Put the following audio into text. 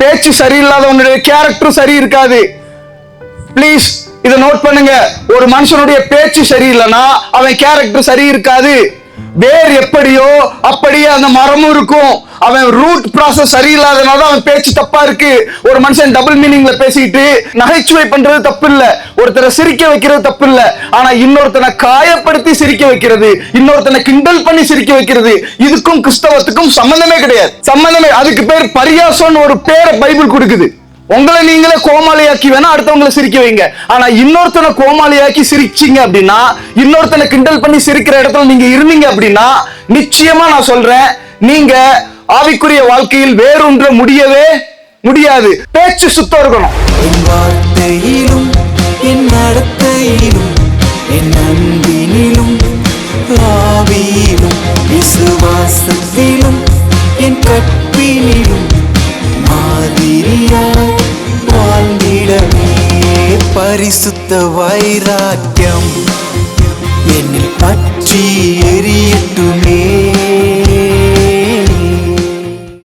பேச்சு சரியில்லாதவனுடைய கேரக்டர் சரி இருக்காது. பிளீஸ் இதை நோட் பண்ணுங்க. ஒரு மனுஷனுடைய பேச்சு சரியில்லைன்னா அவன் கேரக்டர் சரி இருக்காது. வேர் எப்படியோ அப்படியே அந்த மரமும் இருக்கும். அவன் ரூட் ப்ராசஸ் சரியில்லாதனால அவன் பேச்சு தப்பா இருக்கு. ஒரு மனுஷன் டபுள் மீனிங்ல பேசிட்டு நகைச்சுவை பண்றது தப்பு இல்ல, ஒருத்தரை சிரிக்க வைக்கிறது தப்பு இல்ல. ஆனா இன்னொருத்தனை காயப்படுத்தி சிரிக்க வைக்கிறது, இன்னொருத்தனை கிண்டல் பண்ணி சிரிக்க வைக்கிறது, இதுக்கும் கிறிஸ்தவத்துக்கும் சம்பந்தமே கிடையாது. சம்பந்தமே. அதுக்கு பேர் பரியாசம்னு ஒரு பேரை பைபிள் கொடுக்குது. உங்களை நீங்களே கோமாளியாக்கி வேணா அடுத்தவங்களை சிரிக்க வைங்க. ஆனா இன்னொருத்தனை கோமாளியாக்கி சிரிச்சீங்க அப்படின்னா, இன்னொருத்தனை கிண்டல் பண்ணி சிரிக்கிற இடத்துல நீங்க இருந்தீங்க அப்படின்னா, நிச்சயமா நான் சொல்றேன், நீங்க ஆவிக்குரிய வாழ்க்கையில் வேறொன்ற முடியவே முடியாது. பேச்சு சுத்தம் இருக்கணும். என் வார்த்தையிலும் என் நடத்தையிலும் என் அன்பினிலும் ஆவியிலும் விசுவாசத்திலும் என் கற்பினிலும் மாதிரியாய் வாழ்ந்திடவே பரிசுத்த வைராக்கியம் என்னில் பற்றி எரியட்டும்.